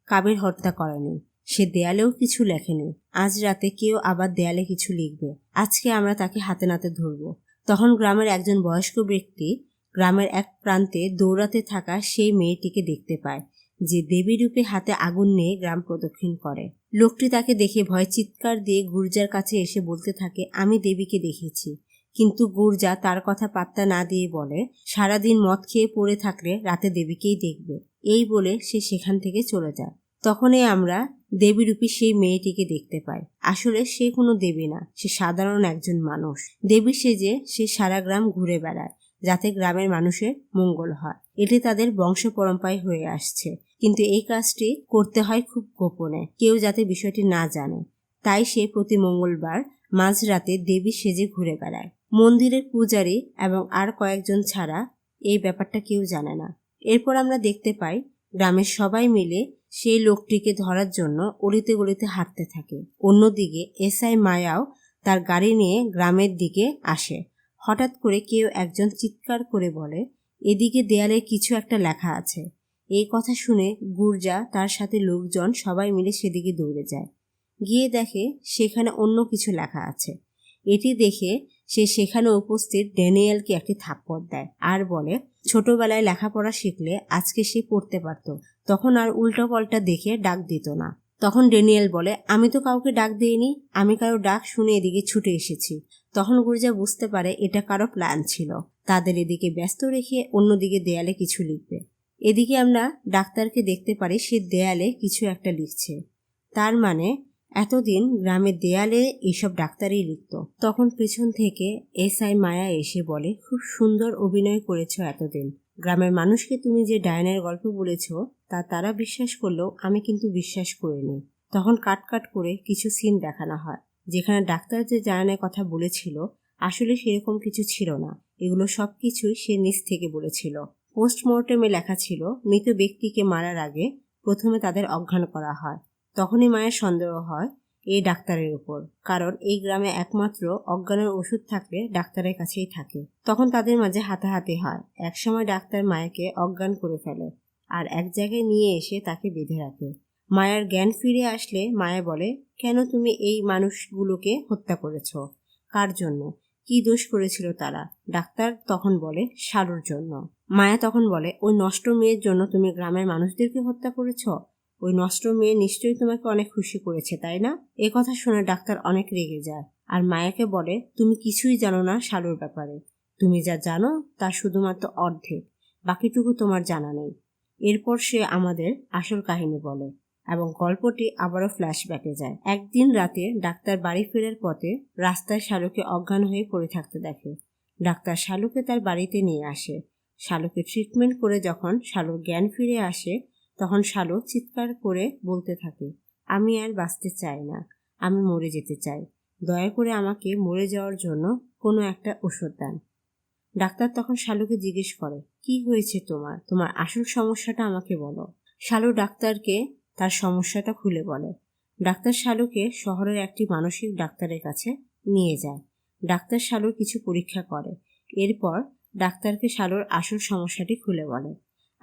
কাবির হত্যা করেনি, সে দেয়ালেও কিছু লেখেনি। আজ রাতে কেউ আবার দেয়ালে কিছু লিখবে। আজকে আমরা তাকে হাতে নাতে ধরবো। তখন গ্রামের একজন বয়স্ক ব্যক্তি গ্রামের এক প্রান্তে দৌড়াতে থাকা সেই মেয়েটিকে দেখতে পায়, যে দেবী রূপে হাতে আগুন নিয়ে গ্রাম প্রদক্ষিণ করে। লোকটি তাকে দেখে ভয় চিৎকার দিয়ে গুর্জার কাছে এসে বলতে থাকে, আমি দেবীকে দেখেছি, কিন্তু গুর্জা তার কথা পাত্তা না দিয়ে বলে, সারাদিন মদ খেয়ে পড়ে থাকলে রাতে দেবীকেই দেখবে। এই বলে সে সেখান থেকে চলে যায়। তখনই আমরা দেবীরূপী সেই মেয়েটিকে দেখতে পাই। আসলে সে কোনো দেবী না, সে সাধারণ একজন মানুষ। দেবী সেজে সে সারা গ্রাম ঘুরে বেড়ায় যাতে গ্রামের মানুষের মঙ্গল হয়। এটি তাদের বংশ পরম্পরায় হয়ে আসছে, কিন্তু এই কাজটি করতে হয় খুব গোপনে, কেউ যাতে বিষয়টি না জানে। তাই সে প্রতি মঙ্গলবার মাঝরাতে দেবী সেজে ঘুরে বেড়ায়। মন্দিরের পূজারী এবং আর কয়েকজন ছাড়া এই ব্যাপারটা কেউ জানে না। এরপর আমরা দেখতে পাই গ্রামের সবাই মিলে সেই লোকটিকে ধরার জন্য অলিতে গলিতে হাঁটতে থাকে। অন্যদিকে এসআই মায়াও তার গাড়ি নিয়ে গ্রামের দিকে আসে। হঠাৎ করে কেউ একজন চিৎকার করে বলে, এদিকে দেয়ালে কিছু একটা লেখা আছে। এই কথা শুনে গুর্জা তার সাথে লোকজন সবাই মিলে সেদিকে দৌড়ে যায়। গিয়ে দেখে সেখানে অন্য কিছু লেখা আছে। এটি দেখে সে সেখানে উপস্থিত ড্যানিয়েলকে একটি থাপ্পড় দেয় আর বলে, ছোটবেলায় লেখাপড়া শিখলে আজকে সে পড়তে পারত, তখন আর উল্টোপাল্টা দেখে ডাক দিত না। তখন ড্যানিয়েল বলে, আমি তো কাউকে ডাক দিইনি, আমি কারো ডাক শুনে এদিকে ছুটে এসেছি। তখন গুর্জা বুঝতে পারে এটা কারো প্ল্যান ছিল, তাদের এদিকে ব্যস্ত রেখে অন্যদিকে দেয়ালে কিছু লিখবে। এদিকে আমরা ডাক্তারকে দেখতে পারি সে দেয়ালে কিছু একটা লিখছে। তার মানে এতদিন গ্রামের দেয়ালে এইসব ডাক্তারই লিখত। তখন পেছন থেকে এসআই মায়া এসে বলে, খুব সুন্দর অভিনয় করেছ এতদিন। গ্রামের মানুষকে তুমি যে ডায়নের গল্প বলেছ তা তারা বিশ্বাস করলেও আমি কিন্তু বিশ্বাস করিনি। তখন কাট করে কিছু সিন দেখানো হয়, যেখানে ডাক্তার যে ডায়নের কথা বলেছিল আসলে সেরকম কিছু ছিল না। এগুলো সবকিছুই সে নিজ থেকে বলেছিল। পোস্টমর্টেমে লেখা ছিল, মৃত ব্যক্তিকে মারার আগে প্রথমে তাদের অজ্ঞান করা হয়। তখনই মায়ের সন্দেহ হয় এই ডাক্তারের উপর, কারণ এই গ্রামে একমাত্র অজ্ঞানের ওষুধ থাকলে ডাক্তারের কাছেই থাকে। তখন তাদের মাঝে হাতাহাতি হয়। একসময় ডাক্তার মায়াকে অজ্ঞান করে ফেলে আর এক জায়গায় নিয়ে এসে তাকে বেঁধে রাখে। মায়ার জ্ঞান ফিরে আসলে মায়া বলে, কেন তুমি এই মানুষগুলোকে হত্যা করেছ? কার জন্য? কি দোষ করেছিল তারা? ডাক্তার তখন বলে, শালুর জন্য। মায়া তখন বলে, ওই নষ্ট মেয়ের জন্য তুমি গ্রামের মানুষদেরকে হত্যা করেছ? ওই নষ্ট মেয়ে নিশ্চয়ই তোমাকে অনেক খুশি করেছে, তাই না? এ কথা শুনে ডাক্তার অনেক রেগে যায় আর মায়াকে বলে, তুমি কিছুই জানো না শালুর ব্যাপারে। তুমি যা জানো তা শুধুমাত্র অর্ধেক, বাকিটুকু তোমার জানা নেই। এরপর সে আমাদের আসল কাহিনী বলে এবং গল্পটি আবারও ফ্ল্যাশব্যাকে যায়। একদিন রাতে ডাক্তার বাড়ি ফেরার পথে রাস্তায় শালুকে অজ্ঞান হয়ে পড়ে থাকতে দেখে। ডাক্তার শালুকে তার বাড়িতে নিয়ে আসে। শালুকে ট্রিটমেন্ট করে যখন শালুর জ্ঞান ফিরে আসে তখন শালু চিৎকার করে বলতে থাকে, আমি আর বাঁচতে চাই না, আমি মরে যেতে চাই। দয়া করে আমাকে মরে যাওয়ার জন্য কোনো একটা ওষুধ দেন। ডাক্তার তখন শালুকে জিজ্ঞেস করে, কি হয়েছে তোমার? তোমার আসল সমস্যাটা আমাকে বলো। শালু ডাক্তারকে তার সমস্যাটা খুলে বলে। ডাক্তার শালুকে শহরের একটি মানসিক ডাক্তারের কাছে নিয়ে যায়। ডাক্তার শালুর কিছু পরীক্ষা করে। এরপর ডাক্তারকে শালুর আসল সমস্যাটি খুলে বলে।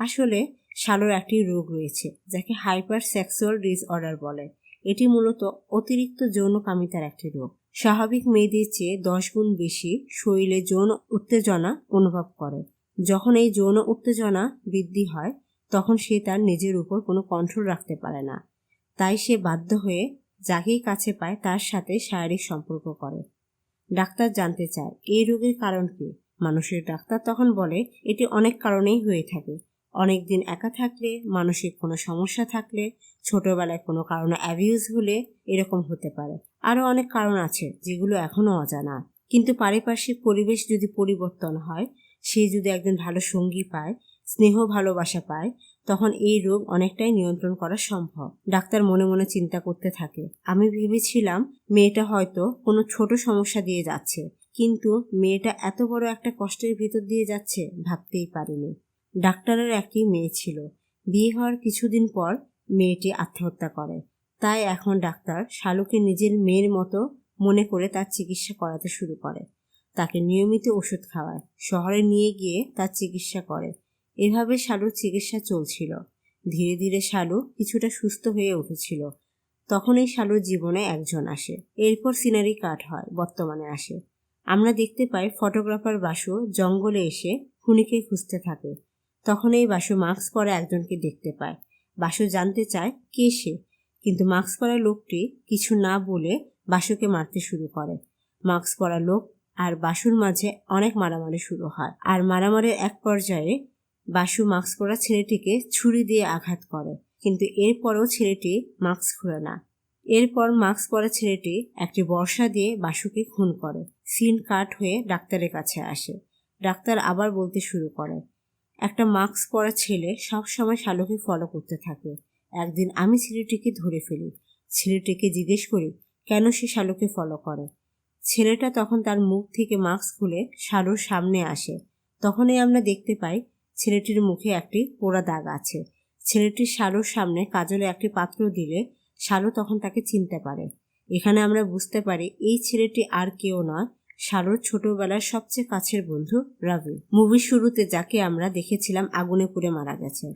আসলে শালুর একটি রোগ রয়েছে যাকে হাইপার সেক্সুয়াল ডিসঅর্ডার বলে। এটি মূলত অতিরিক্ত যৌনকামিতার একটি রোগ। স্বাভাবিক মেয়েদের চেয়ে 10 গুণ বেশি শরীরে যৌন উত্তেজনা অনুভব করে। যখন এই যৌন উত্তেজনা বৃদ্ধি হয় তখন সে তার নিজের উপর কোনো কন্ট্রোল রাখতে পারে না। তাই সে বাধ্য হয়ে যাকেই কাছে পায় তার সাথে শারীরিক সম্পর্ক করে। ডাক্তার জানতে চায় এই রোগের কারণ কি। মানসিক ডাক্তার তখন বলে, এটি অনেক কারণেই হয়ে থাকে। অনেকদিন একা থাকলে, মানসিক কোনো সমস্যা থাকলে, ছোটবেলায় কোনো কারণে অ্যাবিউজ হলে এরকম হতে পারে। আরও অনেক কারণ আছে যেগুলো এখনও অজানা। কিন্তু পারিপার্শ্বিক পরিবেশ যদি পরিবর্তন হয়, সে যদি একজন ভালো সঙ্গী পায়, স্নেহ ভালোবাসা পায়, তখন এই রোগ অনেকটাই নিয়ন্ত্রণ করা সম্ভব। ডাক্তার মনে মনে চিন্তা করতে থাকে, আমি ভেবেছিলাম মেয়েটা হয়তো কোনো ছোট সমস্যা দিয়ে যাচ্ছে, কিন্তু মেয়েটা এত বড় একটা কষ্টের ভিতর দিয়ে যাচ্ছে ভাবতেই পারিনি। ডাক্তারের একটি মেয়ে ছিল। বিয়ে হওয়ার কিছুদিন পর মেয়েটি আত্মহত্যা করে। তাই এখন ডাক্তার শালুকে নিজের মেয়ের মতো মনে করে তার চিকিৎসা করাতে শুরু করে। তাকে নিয়মিত ওষুধ খাওয়ায়, শহরে নিয়ে গিয়ে তার চিকিৎসা করে। এভাবে শালুর চিকিৎসা চলছিল। ধীরে ধীরে শালু কিছুটা সুস্থ হয়ে উঠেছিল। তখনই শালুর জীবনে একজন আসে। এরপর সিনারি কাট হয়, বর্তমানে আসে। আমরা দেখতে পাই ফটোগ্রাফার বাসু জঙ্গলে এসে খুনিকে খুঁজতে থাকে। তখন এই বাসু মাস্ক পরা একজনকে দেখতে পায়। বাসু জানতে চায় কে সে, কিন্তু মাস্ক পরা লোকটি কিছু না বলে বাসুকে মারতে শুরু করে। মাস্ক পরা লোক আর বাসুর মাঝে অনেক মারামারি শুরু হয়। আর মারামারির এক পর্যায়ে বাসু মাস্ক পরা ছেলেটিকে ছুরি দিয়ে আঘাত করে, কিন্তু এরপরও ছেলেটি মাস্ক খুলে না। এরপর মাস্ক পরা ছেলেটি একটি বর্শা দিয়ে বাসুকে খুন করে। সিন কাট হয়ে ডাক্তারের কাছে আসে। ডাক্তার আবার বলতে শুরু করে, একটা মাস্ক পরা ছেলে সব সময় শালুকে ফলো করতে থাকে। একদিন আমি ছেলেটিকে ধরে ফেলি। ছেলেটিকে জিজ্ঞেস করি কেন সে শালুকে ফলো করে। ছেলেটা তখন তার মুখ থেকে মাস্ক খুলে শালুর সামনে আসে। তখনই আমরা দেখতে পাই ছেলেটির মুখে একটি পোড়া দাগ আছে। ছেলেটির শালুর সামনে কাজলে একটি পাত্র দিলে শালু তখন তাকে চিনতে পারে। এখানে আমরা বুঝতে পারি এই ছেলেটি আর কেউ নয়, শালুর ছোটবেলার সবচেয়ে কাছের বন্ধু রাবি। মুভির শুরুতে যাকে আমরা দেখেছিলাম আগুনে পুড়ে মারা গেছে।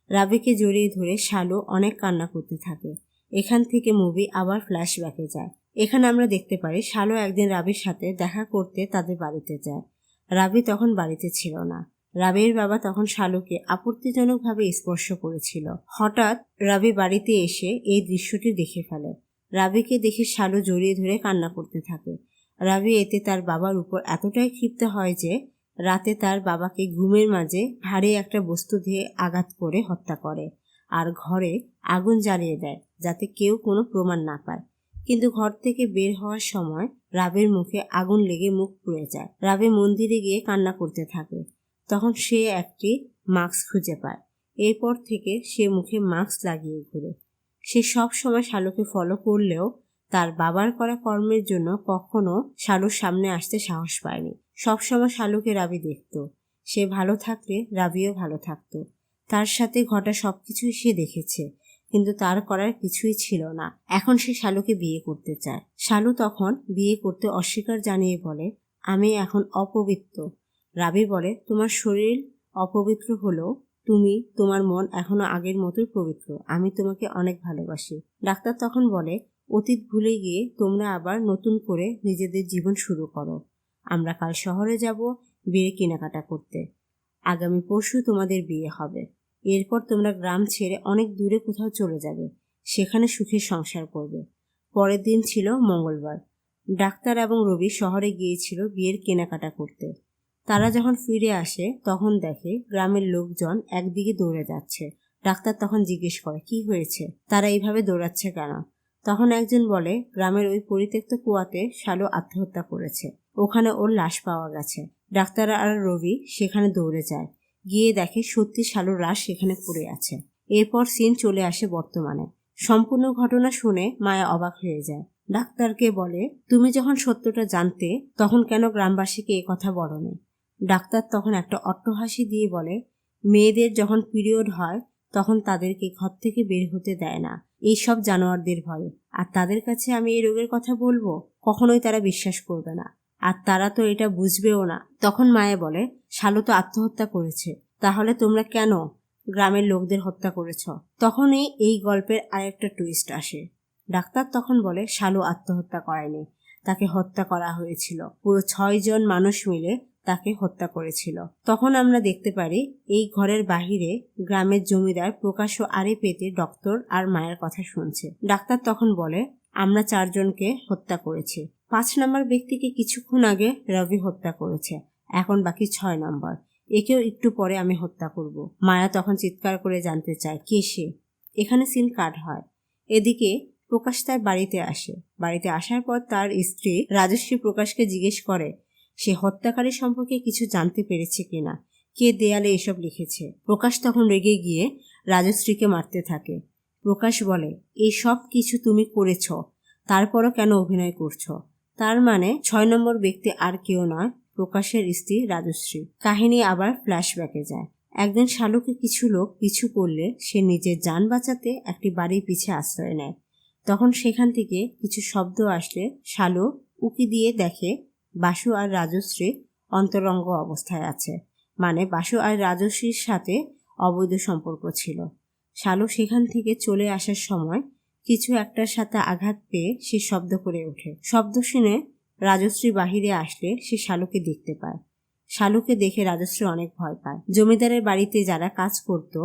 রাবিকে জড়িয়ে ধরে শালু অনেক কান্না করতে থাকে। এখান থেকে মুভি আবার ফ্ল্যাশব্যাকে যায়। এখানে আমরা দেখতে পারি শালু একদিন রাবির সাথে দেখা করতে তাদের বাড়িতে যায়। রাবি তখন বাড়িতে ছিল না। রাবির বাবা তখন শালুকে আপত্তিজনকভাবে স্পর্শ করেছিল। হঠাৎ রাবি বাড়িতে এসে এই দৃশ্যটি দেখে ফেলে। রাবিকে দেখে শালু জড়িয়ে ধরে কান্না করতে থাকে। রাবি এতে তার বাবার উপর এতটাই ক্ষিপ্ত হয় যে রাতে তার বাবাকে ঘুমের মাঝে ভারী একটা বস্তু দিয়ে আঘাত করে হত্যা করে আর ঘরে আগুন জ্বালিয়ে দেয় যাতে কেউ কোনো প্রমাণ না পায়। কিন্তু ঘর থেকে বের হওয়ার সময় রাবির মুখে আগুন লেগে মুখ পুড়ে যায়। রাবি মন্দিরে গিয়ে কান্না করতে থাকে। তখন সে একটি মাস্ক খুঁজে পায়। এরপর থেকে সে মুখে মাস্ক লাগিয়ে ঘুরে। সে সব সময় শালুকে ফলো করলেও তার বাবার করা কর্মের জন্য কখনো শালুর সামনে আসতে সাহস পায়নি। সবসময় শালুকে রাবি দেখত। সে ভালো থাকলে রাবিও ভালো থাকতো। তার সাথে ঘটা সবকিছুই সে দেখেছে, কিন্তু তার করার কিছুই ছিল না। এখন সে শালুকে বিয়ে করতে চায়। শালু তখন বিয়ে করতে অস্বীকার জানিয়ে বলে, আমি এখন অপবিত্র। রাবি বলে, তোমার শরীর অপবিত্র হলেও তোমার মন এখনো আগের মতোই পবিত্র। আমি তোমাকে অনেক ভালোবাসি। ডাক্তার তখন বলে, অতীত ভুলে গিয়ে তোমরা আবার নতুন করে নিজেদের জীবন শুরু করো। আমরা কাল শহরে যাব বিয়ে কেনাকাটা করতে। আগামী পরশু তোমাদের বিয়ে হবে। এরপর তোমরা গ্রাম ছেড়ে অনেক দূরে কোথাও চলে যাবে, সেখানে সুখের সংসার করবে। পরের দিন ছিল মঙ্গলবার। ডাক্তার এবং রবি শহরে গিয়েছিল বিয়ের কেনাকাটা করতে। তারা যখন ফিরে আসে তখন দেখে গ্রামের লোকজন একদিকে দৌড়ে যাচ্ছে। ডাক্তার তখন জিজ্ঞেস করে, কি হয়েছে, তারা এইভাবে দৌড়াচ্ছে কেন? তখন একজন বলে, গ্রামের ওই পরিত্যক্ত কুয়াতে শালু আত্মহত্যা করেছে, ওখানে ওর লাশ পাওয়া গেছে। ডাক্তার আর রবি সেখানে দৌড়ে যায়। গিয়ে দেখে সত্যি শালুর লাশ সেখানে পড়ে আছে। এরপর সিন চলে আসে বর্তমানে। সম্পূর্ণ ঘটনা শুনে মায়া অবাক হয়ে যায়। ডাক্তারকে বলে, তুমি যখন সত্যটা জানতে তখন কেন গ্রামবাসীকে এ কথা বলনি? ডাক্তার তখন একটা অট্টহাসি দিয়ে বলে, মেয়েদের যখন পিরিয়ড হয় তখন তাদেরকে ঘর থেকে বের হতে দেয় না এই সব জানোয়ারদের ভয়ে। আর তাদের কাছে আমি এই রোগের কথা বলবো, কখনোই তারা বিশ্বাস করবে না, আর তারা তো এটা বুঝবেও না। তখন মায়া বলে, শালু তো আত্মহত্যা করেছে, তাহলে তোমরা কেন গ্রামের লোকদের হত্যা করেছ? তখনই এই গল্পের আরেকটা টুইস্ট আসে। ডাক্তার তখন বলে, শালু আত্মহত্যা করেনি, তাকে হত্যা করা হয়েছিল। পুরো 6 জন মানুষ মিলে তাকে হত্যা করেছিল। তখন আমরা দেখতে পারি এই ঘরের বাহিরে গ্রামের জমিদার প্রকাশ আড়ে পেতে ডক্টর আর মায়ের কথা শুনছে। ডাক্তার তখন বলে, আমরা 4 জনকে হত্যা করেছি। 5 নম্বর ব্যক্তিকে কিছুক্ষণ আগে রবি হত্যা করেছে, এখন বাকি 6 নম্বর, একেও একটু পরে আমি হত্যা করব। মায়া তখন চিৎকার করে জানতে চায় কে সে। এখানে সিন কাট হয়। এদিকে প্রকাশ তার বাড়িতে আসে। বাড়িতে আসার পর তার স্ত্রী রাজশ্রী প্রকাশকে জিজ্ঞেস করে সে হত্যাকারী সম্পর্কে কিছু জানতে পেরেছে কিনা, কে দেয়ালে এসব লিখেছে। প্রকাশ তখন রেগে গিয়ে রাজশ্রীকে মারতে থাকে। প্রকাশ বলে, এই সব কিছু তুমি করেছ, তারপরও কেন অভিনয় করছো? তার মানে 6 নম্বর ব্যক্তি আর কেউ নয়, প্রকাশের স্ত্রী রাজশ্রী। কাহিনী আবার ফ্ল্যাশব্যাকে যায়। একদিন শালুকে কিছু লোক পিছু করলে সে নিজের যান বাঁচাতে একটি বাড়ির পিছে আশ্রয় নেয়। তখন সেখান থেকে কিছু শব্দ আসলে শালু উকি দিয়ে দেখে বাসু আর রাজশ্রী অন্তরঙ্গ অবস্থায় আছে, মানে বাসু আর রাজশ্রীর সাথে অবৈধ সম্পর্ক ছিল। শালু সেখান থেকে চলে আসার সময় কিছু একটার সাথে আঘাত পেয়ে সে শব্দ করে ওঠে। শব্দ শুনে রাজশ্রী বাহিরে আসলে সে শালুকে দেখতে পায়। শালুকে দেখে রাজশ্রী অনেক ভয় পায়। জমিদারের বাড়িতে যারা কাজ করত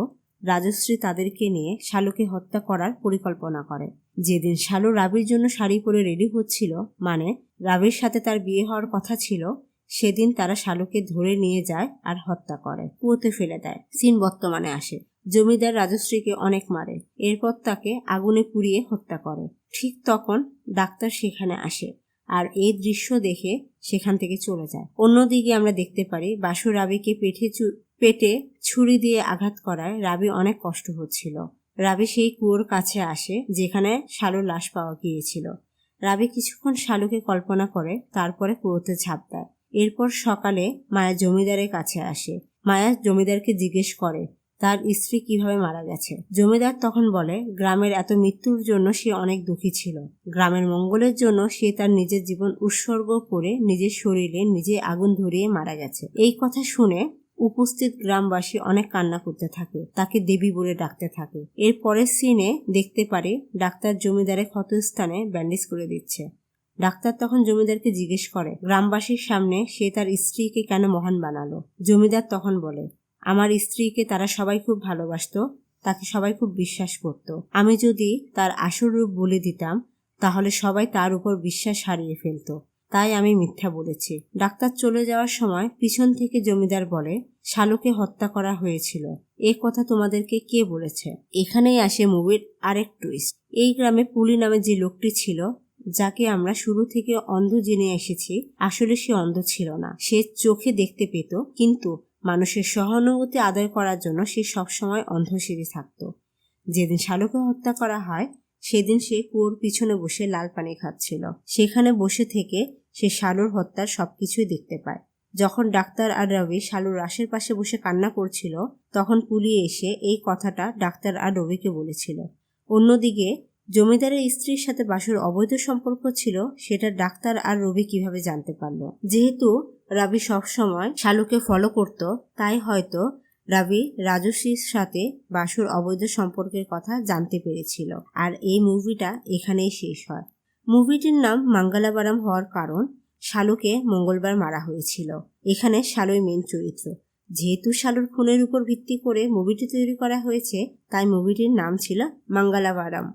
রাজশ্রী তাদেরকে নিয়ে শালুকে হত্যা করার পরিকল্পনা করে। যেদিন শালু রাবির জন্য শাড়ি পরে রেডি হচ্ছিল, মানে রাবির সাথে তার বিয়ে হওয়ার কথা ছিল, সেদিন তারা শালুকে ধরে নিয়ে যায় আর হত্যা করে, কুয়োতে ফেলে দেয়। সিন বর্তমানে আসে। জমিদার রাজশ্রীকে অনেক মারে, এরপর তাকে আগুনে পুড়িয়ে হত্যা করে। ঠিক তখন ডাক্তার সেখানে আসে আর এই দৃশ্য দেখে সেখান থেকে চলে যায়। অন্যদিকে আমরা দেখতে পারি বাসু রাবিকে পেটে ছুরি দিয়ে আঘাত করায় রাবি অনেক কষ্ট হচ্ছিল। রাবি সেই কুয়োর কাছে আসে যেখানে শালুর লাশ পাওয়া গিয়েছিল। রাবি কিছুক্ষণ শালুকে কল্পনা করে, তারপরে কুয়োতে ঝাঁপ দেয়। এরপর সকালে মায়া জমিদারের কাছে আসে। মায়া জমিদারকে জিজ্ঞেস করে তার স্ত্রী কিভাবে মারা গেছে। জমিদার তখন বলে গ্রামের এত মৃত্যুর জন্য সে অনেক দুঃখী ছিল। গ্রামের মঙ্গলের জন্য সে তার নিজের জীবন উৎসর্গ করে নিজের শরীরে নিজে আগুন ধরিয়ে মারা গেছে। এই কথা শুনে উপস্থিত গ্রামবাসী অনেক কান্না করতে থাকে, তাকে দেবী বলে ডাকতে থাকে। এর পরের সিনে দেখতে পারি ডাক্তার জমিদারের ক্ষতস্থানে ব্যান্ডেজ করে দিচ্ছে। ডাক্তার তখন জমিদারকে জিজ্ঞেস করে গ্রামবাসীর সামনে সে তার স্ত্রীকে কেন মহান বানালো। জমিদার তখন বলে আমার স্ত্রীকে তারা সবাই খুব ভালোবাসতো, তাকে সবাই খুব বিশ্বাস করত। আমি যদি তার আসল রূপ বলে দিতাম তাহলে সবাই তার উপর বিশ্বাস হারিয়ে ফেলত, তাই আমি মিথ্যা বলেছি। ডাক্তার চলে যাওয়ার সময় পিছন থেকে জমিদার বলে শালুকে হত্যা করা হয়েছিল, এ কথা তোমাদেরকে কে বলেছে। এখানেই আসে মুভির আরেক টুইস্ট। এই গ্রামে পুলি নামে যে লোকটি ছিল, যাকে আমরা শুরু থেকে অন্ধ জেনে এসেছি, আসলে সে অন্ধ ছিল না। সে চোখে দেখতে পেত, কিন্তু মানুষের সহানুভূতি আদায় করার জন্য সে সবসময় অন্ধ সেজে থাকত। যেদিন শালুকে হত্যা করা হয় সেদিন সে কুয়োর পিছনে বসে লাল পানি খাচ্ছিল। সেখানে বসে থেকে সে শালুর হত্যার সবকিছুই দেখতে পায়। যখন ডাক্তার আর রবি শালুর লাশের পাশে বসে কান্না করছিল, তখন পুলিশ এসে এই কথাটা ডাক্তার আর রবিকে বলেছিল। অন্যদিকে জমিদারের স্ত্রীর সাথে বাসুর অবৈধ সম্পর্ক ছিল, সেটা ডাক্তার আর রবি কিভাবে জানতে পারলো। যেহেতু রবি সবসময় শালুকে ফলো করত, তাই হয়তো রবি রাজশ্রীর সাথে বাসুর অবৈধ সম্পর্কের কথা জানতে পেরেছিল। আর এই মুভিটা এখানেই শেষ হয়। মুভিটির নাম মঙ্গলবারম হওয়ার কারণ শালুকে মঙ্গলবার মারা হয়েছিল। এখানে শালুই মেন চরিত্র। যেহেতু শালুর খুনের উপর ভিত্তি করে মুভিটি তৈরি করা হয়েছে, তাই মুভিটির নাম ছিল মঙ্গলবারম।